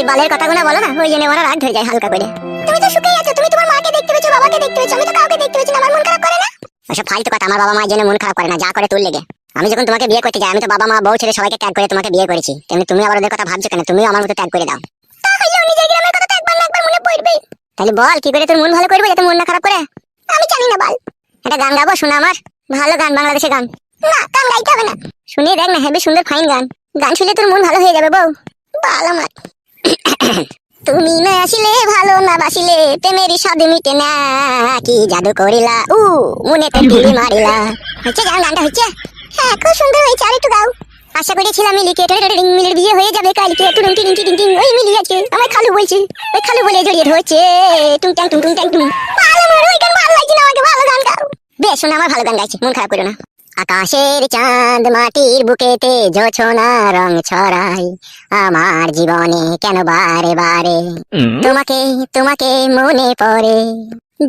ওই বালের কথাগুলো বলো না, ওই জন্য ওরা রাগ হয়ে যায় হালকা করে। তুমি তো সুখেই আছো, তুমি তোমার মাকে দেখতে পেয়েছো, বাবাকে দেখতে পেয়েছো, আমি তো কাউকে দেখতে পেয়েছি না, আমার মন খারাপ করে না? ওসব ফালতু কথা, আমার বাবা মায়ের জন্য মন খারাপ করে না, যা করে তোর লেগে। আমি যখন তোমাকে বিয়ে করতে যাই, আমি তো বাবা মা বউ ছেলে সবাইকে ত্যাগ করে তোমাকে বিয়ে করেছি, তেমনি তুমি আবার ওদের কথা ভাবছো কেন? তুমিও আমার মতো ত্যাগ করে দাও। তাহলে নিজের গ্রামের কথা তো একবার না একবার মনে পড়বে। তাহলে বল কি করে তোর মন ভালো করবে যাতে মন না খারাপ করে? আমি জানি না, বল। একটা গান গাবো, শোনা আমার ভালো গান, বাংলাদেশের গান। না, গান গাইতে হবে না, শুনিয়ে দেখ না, হেবি সুন্দর ফাইন গান। গান শুনলে তোর মন ভালো হয়ে যাবে বউ। বল আমার। তুমি না আসিলে ভালো না বাসিলে প্রেমেরই স্বাদ মিটে না, কি জাদু করিলা মনেতে টিলি মারিলা। হচ্ছে গানটা হচ্ছে? হ্যাঁ, খুব সুন্দর হয়েছে, আর একটু গাও। আশা করেছিলাম মিলিকে মিলির বিয়ে হয়ে যাবে কালকে, টুরুম টিং টিং টিং, ওই মিলি আজকে আমার খালু বলছে, ওই খালু বলে জড়িয়ে ধরছে টুং টাং টুং টুং টাং টুং। ভালো, আমার ওই গান ভালো লাগছে না, আমাকে ভালো গান গাও। বেশ, শোনা আমার ভালো গান গাইছি, মন খারাপ করো না। আকাশের চাঁদ মাটির বুকেতে জোছনা রং ছড়াই, আমার জীবনে কেন বারে বারে তোমাকে তোমাকে মনে পড়ে।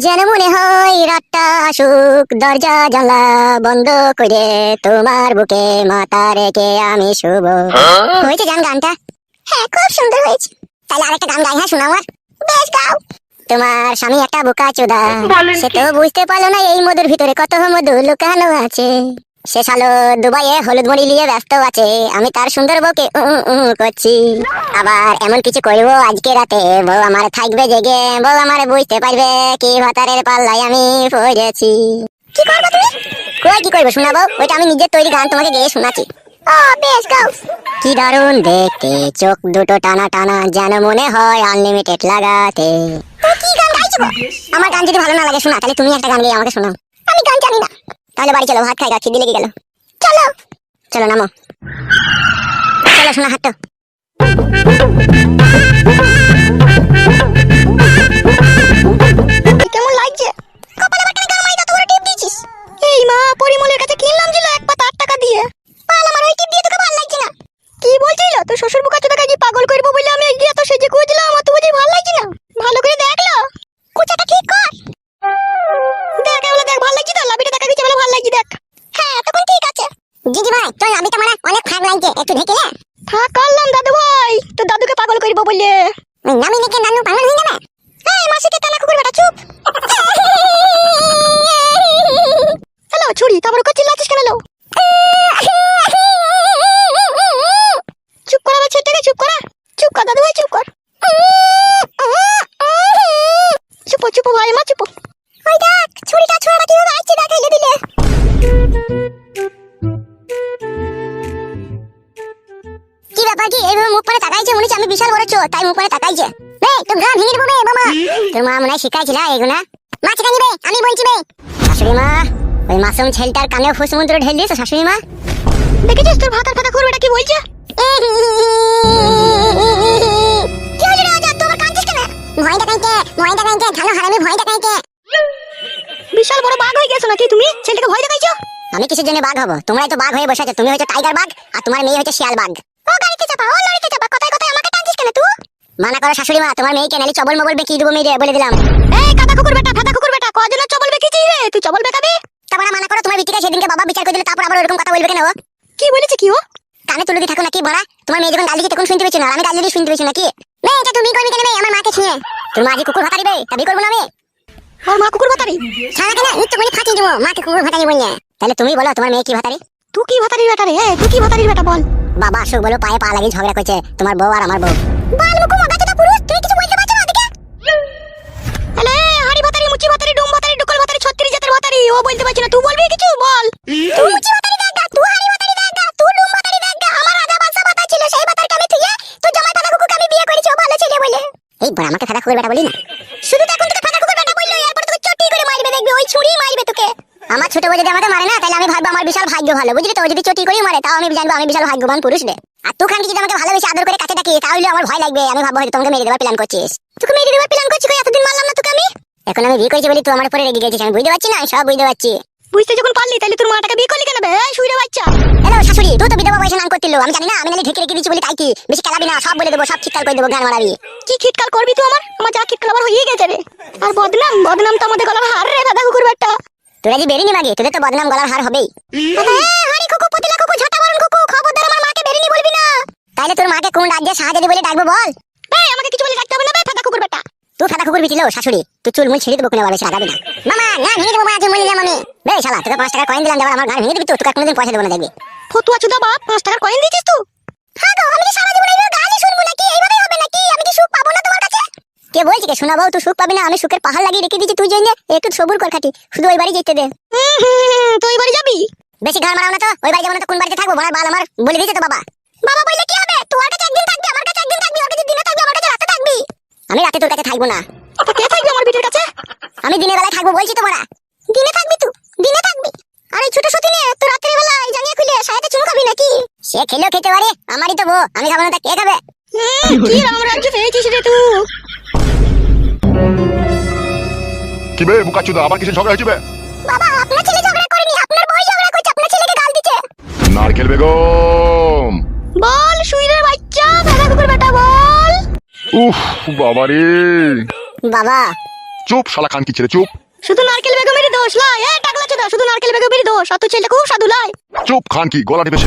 যেন মনে হয় রাতটা আসুক, দরজা জানলা বন্ধ করে তোমার বুকে মাথা রেখে আমি শুভ। হয়েছে জান গানটা? হ্যাঁ, খুব সুন্দর হয়েছে। তাহলে আরেকটা গান গাই, হ্যাঁ শোনা আমার। বেশ, গাও। তোমার স্বামী একটা বোকা চোদা, সে তো বুঝতে পারলো না এই মধুর ভিতরে কত মধু লুকানো আছে। সে সালো দুবাইয়ে হলুদ মরি নিয়ে ব্যস্ত আছে, আমি তার সুন্দর বউকে করছি। আবার এমন কিছু করবো আজকে রাতে, বউ আমার থাকবে জেগে, বউ আমার বুঝতে পারবে কি ভাতারের পাল্লায় আমি পড়েছি। কি করবো তুমি? কই কি করবো শোনাবো, ওইটা আমি নিজের তৈরি গান তোমাকে গেয়ে শোনাচ্ছি। ও বেশ, গাও। কি দারুণ দেখতে, চোখ দুটো টানা টানা, যেন মনে হয় আনলিমিটেড লাগাতে। কি গান গাইছো? আমার গান যদি ভালো না লাগে শোনা, তাহলে তুমি একটা গান গিয়ে আমাকে শোনাও। আমি গান জানি না। তাহলে বাড়ি চলো, ভাত খাই, খিদে লেগে গেল। চলো চলো, নামো, চলো শোনা, হাঁটো। কেমন লাগছে? কপালে বাটনে গান মাই, তত বড় টিপ দিয়েছিস। এই মা, পরিমলের কাছে কিনলাম ছিল এক পাতা 8 টাকা দিয়ে। পাল, আমার ওই টিপ দিয়ে তোকে ভালো লাগছে না। কি বলছিস? তোর শ্বশুর বুকা চোদা কি পাগল করবো বলে আমি গিয়ে তো সেজে কুয়েছিলাম, আমার তো বুঝি ভালো লাগছে না। ভালো করে দেখলো, কুচাটা ঠিক কর। দেখ এগুলো, দেখ ভালো লাগছে তো, লাভিটা দেখা দিচ্ছে বলে ভালো লাগছে, দেখ। হ্যাঁ, তখন ঠিক আছে। জিজি ভাই, তোর লাভিটা মানে অনেক ফাগ লাগছে, একটু ঢেকে নে। থাক করলাম দাদু ভাই, তোর দাদুকে পাগল করবো বললে। নামি নেকে নানু পাগল হয়ে যাবে। এই মাসিকে তালা কুকুর বেটা, চুপ। হ্যালো ছুরি, তারপর ওকে চিল্লাচ্ছিস কেন? লো চুপ করা বা ছেলেটাকে, চুপ করা। চুপ কর দাদু ভাই, চুপ কর। চুপ চুপ ভাই, মা চুপ। ওই দেখ ছুরিটা ছোড়া কিভাবে আইছে, দেখ হেলে দিলে। কি ব্যাপার কি এইভাবে মুখ পরে তাকাইছে? মনে হচ্ছে আমি বিশাল বড় চোর, তাই মুখ পরে তাকাইছে। এই তো গান ভেঙে দেবো বে মামা। তোর মা মনে হয় শিখাইছিল এগুলা। মা ছেড়ে নিবে, আমি বলছি বে। শাশুড়ি মা, ওই মাসুম ছেলেটার কানে ফুসমুদ্র ঢেল দিয়েছে শাশুড়ি মা। দেখেছিস তোর ভাতার কথা করবে, এটা কি বলছে? কি হলো রে আজাদ, তোর কাঁদছিস কেন? ভয় দেখাইতে ধানো হারামি, ভয় দেখাইতে। বিশাল বড় বাঘ হয়ে গেছো নাকি তুমি? ছেলেটাকে ভয় দেখাইছো? আমি কিসের জন্য বাঘ হবো? তোমরাই তো বাঘ হয়ে বসে আছো। তুমি হচ্ছে টাইগার বাঘ আর তোমার মেয়ে হচ্ছে শিয়াল বাঘ। ও গাড়িতে চাপা, ও লরিতে চাপা, কথায় কথায় আমাকে টানছিস কেন তুই? মানা করো শাশুড়ি মা, তোমার মেয়েকে নালি চবল মবল বেকি দেবো মেয়ে, বলে দিলাম। এই কাদা কুকুর বেটা, ফাদা কুকুর বেটা, কজন চবল বেকিছিস রে? তুই চবল বেকাবি? তারপর মানা করো তোমার বিটিকে, সেদিনকে বাবা বিচার করে দিলে, তারপর আবার এরকম কথা বলবে কেন? ও কি বলেছে কি? ও কানে তুলে দি থাকো নাকি বড়া? তোমার মেয়ে যখন গালি দিচ্ছে তখন শুনতে পেয়েছো না? আমি গালি দিয়ে শুনতে পেয়েছি নাকি? মেয়ে এটা তুমি করবি কেন? মেয়ে আমার মাকে ছুঁয়ে তোর মা আজ কুকুর ভাতারিবে, তাবি করবো না আমি। ওর মা কুকুর ভাতারি? সারা কেন নিত্য করে ফাটিয়ে দেবো মাকে কুকুর ভাতারি বললে। তাহলে তুমি বলো তোমার মেয়ে কি ভাতারি? তুই কি ভাতারির বেটা রে? তুই কি ভাতারির বেটা বল। বাবা আসুক বলো, পায়ে পা লাগিয়ে ঝগড়া করছে তোমার বউ আর আমার বউ। বাল মুকু মগাচোদা পুরুষ, তুই কিছু বলতে পারছ না ওদিকে? আলে হাড়ি ভাতারি, মুচি ভাতারি, ডুম ভাতারি, ডুকল ভাতারি, 36 জাতের ভাতারি, ও বলতে পারছ না, তুই বলবি কিছু বল। তুই মুচি ভাতারি দেগা, তুই হাড়ি ভাতারি দেগা, তুই ডুম ভাতারি দেগা, আমার রাজা বাদশা ভাতা ছিল, সেই ভাতারকে আমি থুইয়া তুই জামাই ফাদা কুকুরকে আমি বিয়ে করেছি, ও ভালো ছেলে বলে। এই বড় আমাকে ফাদা কুকুর বেটা বলি না, শুধু তো এখন তোকে ফাদা কুকুর বেটা বললো, এরপর তোকে চটি করে মারবে, দেখবি ওই ছুরি মারবে তোকে। আমার ছোট বউ যদি আমাকে মারে না, তাহলে আমি ভাববো আমার বিশাল ভাগ্য ভালো, বুঝলি তো? যদি চটি করে মারে তাও আমি জানবো আমি বিশাল ভাগ্যবান পুরুষ রে। আর তুই খানকি যদি আমাকে ভালোবেসে আদর করে কাছে ডাকি, তাহলে আমার ভয় লাগবে, আমি ভাববো হয়তো তোমাকে মেরে দেওয়ার প্ল্যান করছিস। তোকে মেরে দেওয়ার প্ল্যান করছিস? এতদিন মারলাম না তোকে আমি। এখন আমি বিয়ে করেছি বলি তুই আমার উপরে রেগে গেছিস, আমি বুঝতে পারছি না, সব বুঝতে পারছি। বুঝতে যখন পারলি তাহলে তোর মাটাকে বিয়ে করলি কেন বে? এই শুইরে বাচ্চা। হ্যালো শাশুড়ি, তুই তো বিধবা বয়সে নাম করতিল, আমি জানি না? আমি নালি ঢেকে রেখে দিচ্ছি বলি তাই কি? বেশি খেলাবি না, সব বলে দেবো, সব খিটকাল করে দেবো, গান মারাবি। কি খিটকাল করবি তুই? আমার যা খিটকাল আবার হয়ে গেছে রে। আর বদনাম তো আমাদের গলার হার রে, দাদা কুকুর বেটা। তোরা যে বেরিনি মাগে, তোদের তো বদনাম গলার হার হবেই। হাড়ি কুকু, পতিলা কুকু, ঝাঁটা মারন কুকু, খবরদার আমার মাকে বেরিনি বলবি না। তাইলে তোর মাকে কোন রাজ্যে শাহজাদি বলে ডাকবো বল? এই আমাকে কিছু বলে রাখতে হবে না বে ফাটা কুকুর বেটা। তুই ফাটা কুকুর বিটিলো শাশুড়ি, তুই চুল মুল ছেড়ে দেবো কোনে বলে লাগাবি না। মামা না ভেঙে দেবো মা, চুল মুল নিলাম আমি। বে শালা তোকে 5 টাকা কয়েন দিলাম, যাবার আমার ঘর ভেঙে দিবি তো, তোকে কোনোদিন পয়সা দেবো না দেখবি। ফতুয়া চুদা বাপ, 5 টাকার কয়েন দিছিস তুই? হ্যাঁ গো, আমি কি সারা জীবন এইভাবে গালি শুনবো নাকি? এইভাবেই হবে নাকি? আমি কি সুখ পাবো না তোমার কাছে? কে বলছে কে শোনাবো তুই সুখ পাবি না? আমি সুখের পাহাড় লাগিয়ে রেখে দিয়েছি তুই জন্য, একটু সবুর কর খাটি, শুধু ওই বাড়ি যেতে দে। তুই ওই বাড়ি যাবি? বেশি ঘর মারাও না তো, ওই বাড়ি যাবো না তো কোন বাড়িতে থাকবো? বড় বাল আমার বলে দিয়েছে তো বাবা। বাবা বললে কি হবে? তোর কাছে একদিন থাকবি, আমার কাছে একদিন থাকবি, ওর কাছে দিনে থাকবি, আমার কাছে রাতে থাকবি। আমি রাতে তোর কাছে থাকবো না। আপা কে থাকবে আমার বিটির কাছে? আমি দিনের বেলায় থাকবো বলছি তো বড়া। দিনে থাকবি তুই, দিনে থাকবি। আর এই ছোট সতী নিয়ে তুই রাতের বেলায় জানিয়ে খুলে সাথে চুমু খাবি নাকি? সে খেলেও খেতে পারে, আমারই তো বউ, আমি খাবো না তা কে খাবে? কি রামরাজ্য পেয়েছিস রে তুই? কি বে বুকাচুদা, আবার কিসের ঝগড়া হয়েছে বে? বাবা আপনার ছেলে ঝগড়া করেনি, আপনার বউ ঝগড়া করছে, আপনার ছেলেকে গাল দিচ্ছে। নারকেল বেগম বল শুইরের বাচ্চা, ভেড়া কুকুর বেটা বল। উফ বাবা রে। বাবা চুপ শালা খান কি ছেলে, চুপ। শুধু নারকেল বেগমেরই দোষ লয়, এ টাকলা চোদা, শুধু নারকেল বেগমেরই দোষ, অত ছেলে খুব সাধু লয়। চুপ খান কি, গলা টিপে